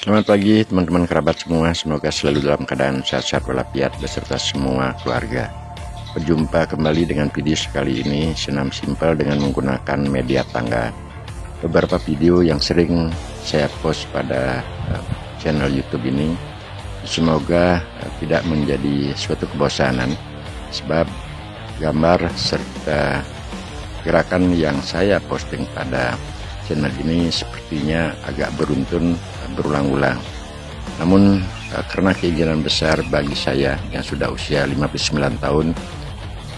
Selamat pagi teman-teman kerabat semua, semoga selalu dalam keadaan sehat-sehat walafiat beserta semua keluarga. Berjumpa kembali dengan video sekali ini, senam simpel dengan menggunakan media tangga. Beberapa video yang sering saya post pada channel YouTube ini, semoga tidak menjadi suatu kebosanan, sebab gambar serta gerakan yang saya posting pada channel ini sepertinya agak beruntun berulang-ulang. Namun karena keinginan besar bagi saya yang sudah usia 59 tahun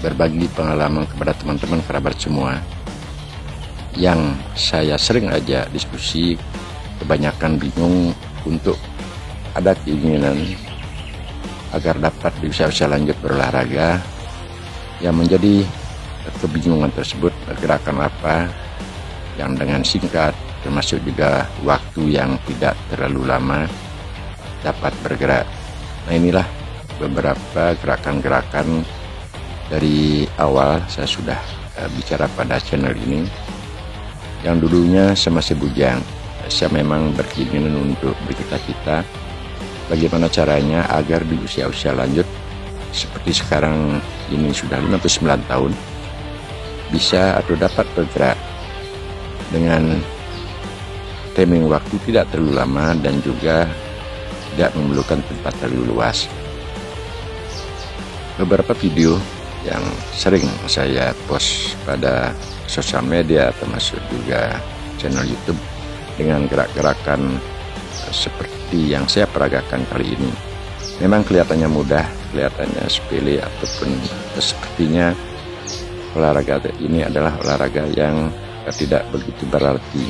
berbagi pengalaman kepada teman-teman kerabat semua, yang saya sering aja diskusi, kebanyakan bingung untuk ada keinginan agar dapat di usia-usia lanjut berolahraga. Yang menjadi kebingungan tersebut, gerakan apa yang dengan singkat, termasuk juga waktu yang tidak terlalu lama dapat bergerak. Nah, inilah beberapa gerakan-gerakan dari awal saya sudah bicara pada channel ini. Yang dulunya saya masih bujang, saya memang berkeinginan untuk bercita-cita bagaimana caranya agar di usia-usia lanjut seperti sekarang ini sudah 59 tahun bisa atau dapat bergerak dengan timing waktu tidak terlalu lama dan juga tidak memerlukan tempat terlalu luas. Beberapa video yang sering saya post pada sosial media termasuk juga channel YouTube dengan gerak-gerakan seperti yang saya peragakan kali ini memang kelihatannya mudah, kelihatannya sepele, ataupun sepertinya olahraga ini adalah olahraga yang tidak begitu berarti.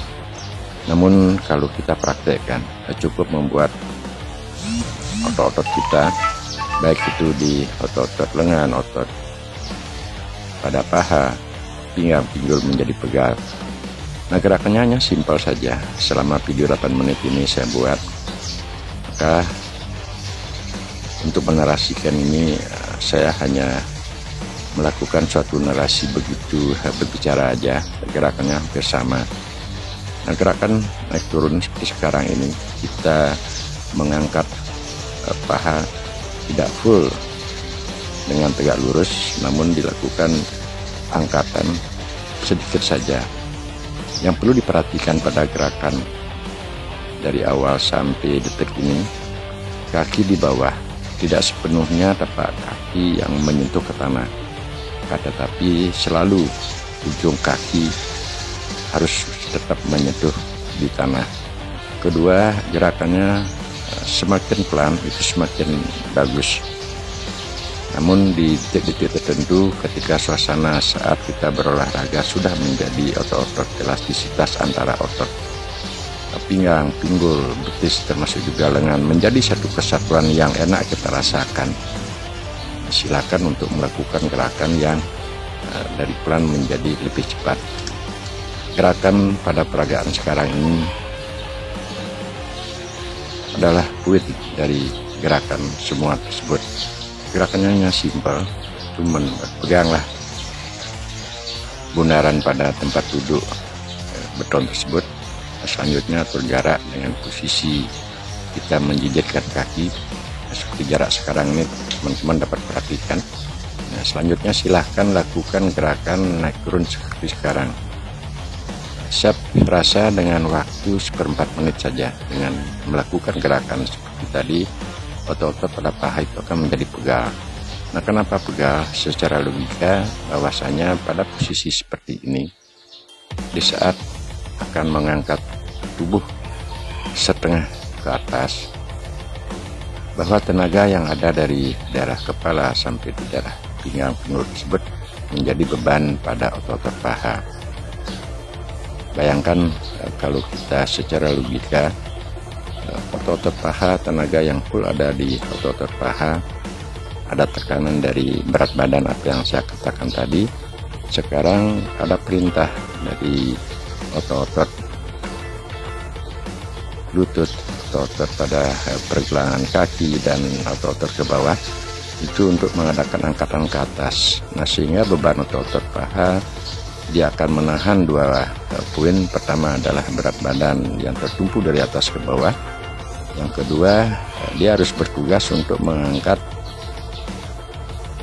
Namun kalau kita praktekkan, cukup membuat otot-otot kita, baik itu di otot-otot lengan, otot pada paha, pinggang, pinggul menjadi pegal. Nah, gerakannya hanya simpel saja. Selama video 8 menit ini saya buat, maka untuk menarasikan ini saya hanya melakukan suatu narasi begitu berbicara aja, gerakannya hampir sama. Nah, gerakan naik turun seperti sekarang ini, kita mengangkat paha tidak full dengan tegak lurus, namun dilakukan angkatan sedikit saja. Yang perlu diperhatikan pada gerakan dari awal sampai detik ini, kaki di bawah, tidak sepenuhnya tapak kaki yang menyentuh ke tanah, tetapi selalu ujung kaki harus tetap menyentuh di tanah. Kedua, gerakannya semakin pelan itu semakin bagus. Namun di detik-detik tertentu ketika suasana saat kita berolahraga sudah menjadi otot-otot elastisitas antara otot pinggang, pinggul, betis termasuk juga lengan menjadi satu kesatuan yang enak kita rasakan. Silakan untuk melakukan gerakan yang dari pelan menjadi lebih cepat. Gerakan pada peragaan sekarang ini adalah kuit dari gerakan semua tersebut. Gerakannya hanya simpel, cuman peganglah bundaran pada tempat duduk beton tersebut. Selanjutnya atur jarak dengan posisi kita menjijitkan kaki seperti jarak sekarang ini, teman-teman dapat perhatikan. Nah, selanjutnya silahkan lakukan gerakan naik turun seperti sekarang. Saya rasa dengan waktu 1/4 menit saja dengan melakukan gerakan seperti tadi, otot-otot pada paha itu akan menjadi pegal. Nah, kenapa pegal? Secara logika bahwasanya pada posisi seperti ini, di saat akan mengangkat tubuh setengah ke atas, bahwa tenaga yang ada dari daerah kepala sampai di daerah pinggang pinggul tersebut menjadi beban pada otot-otot paha. Bayangkan kalau kita secara logika, otot-otot paha, tenaga yang full ada di otot-otot paha, ada tekanan dari berat badan apa yang saya katakan tadi. Sekarang ada perintah dari otot-otot lutut, otot-otot pada pergelangan kaki dan otot-otot ke bawah itu untuk mengadakan angkatan ke atas. Nah, sehingga beban otot-otot paha dia akan menahan dua poin. Pertama adalah berat badan yang tertumpu dari atas ke bawah, Yang kedua, dia harus bertugas untuk mengangkat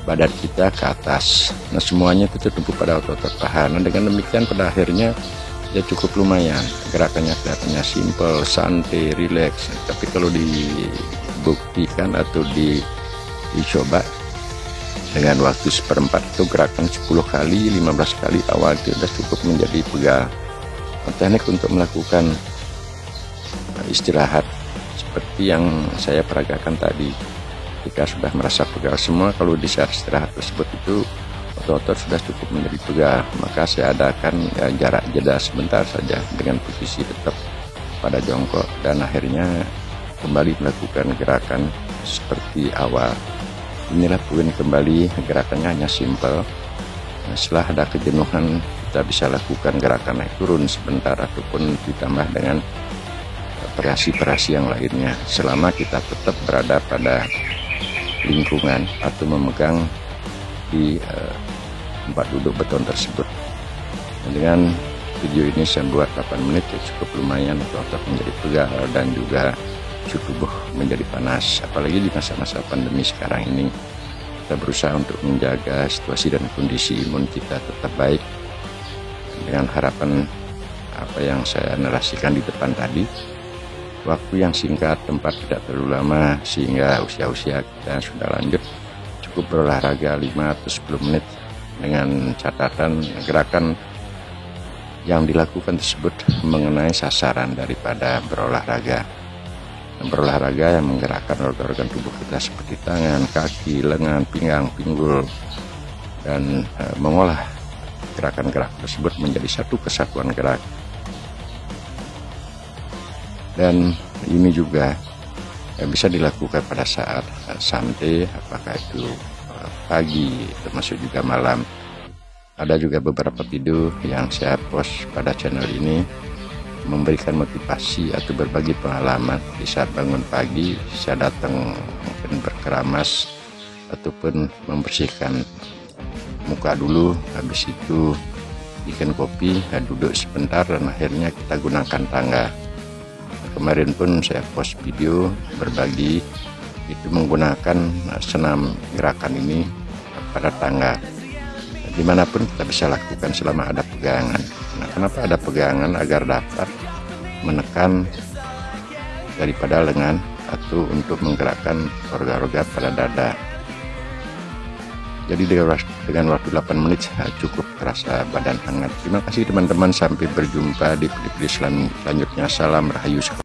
badan kita ke atas. Nah, semuanya itu tertumpu pada otot-otot paha. Nah, dengan demikian pada akhirnya ya cukup lumayan, gerakannya kelihatannya simple, santai, rileks. Tapi kalau dibuktikan atau dicoba dengan waktu seperempat itu gerakan 10 kali, 15 kali awal itu sudah cukup menjadi pegal. Teknik untuk melakukan istirahat seperti yang saya peragakan tadi. Jika sudah merasa pegal semua, kalau di saat istirahat tersebut itu otot-otot sudah cukup menjadi pegal, maka saya adakan jarak jeda sebentar saja dengan posisi tetap pada jongkok, dan akhirnya kembali melakukan gerakan seperti awal. Inilah poin kembali, gerakannya hanya simple. Setelah ada kejenuhan, kita bisa lakukan gerakan naik turun sebentar ataupun ditambah dengan variasi-variasi yang lainnya, selama kita tetap berada pada lingkungan atau memegang di tempat duduk beton tersebut. Dengan video ini saya buat 8 menit ya cukup lumayan, otot menjadi pegal dan juga suhu tubuh menjadi panas. Apalagi di masa-masa pandemi sekarang ini, kita berusaha untuk menjaga situasi dan kondisi imun kita tetap baik, dengan harapan apa yang saya narasikan di depan tadi, waktu yang singkat, tempat tidak terlalu lama, sehingga usia-usia kita sudah lanjut, cukup berolahraga 5 atau 10 menit dengan catatan gerakan yang dilakukan tersebut mengenai sasaran daripada berolahraga. Berolahraga yang menggerakkan organ-organ tubuh kita seperti tangan, kaki, lengan, pinggang, pinggul, dan mengolah gerakan-gerak tersebut menjadi satu kesatuan gerak. Dan ini juga bisa dilakukan pada saat santai, apakah itu pagi termasuk juga malam. Ada juga beberapa video yang saya post pada channel ini memberikan motivasi atau berbagi pengalaman di saat bangun pagi. Saya datang mungkin berkeramas ataupun membersihkan muka dulu, habis itu bikin kopi, duduk sebentar, dan akhirnya kita gunakan tangga. Kemarin pun saya post video berbagi itu menggunakan senam gerakan ini pada tangga. Dimanapun kita bisa lakukan selama ada pegangan. Nah, kenapa ada pegangan? Agar dapat menekan daripada lengan atau untuk menggerakkan organ-organ pada dada. Jadi dengan waktu 8 menit cukup terasa badan hangat. Terima kasih teman-teman, sampai berjumpa di video selanjutnya. Salam Rahayu.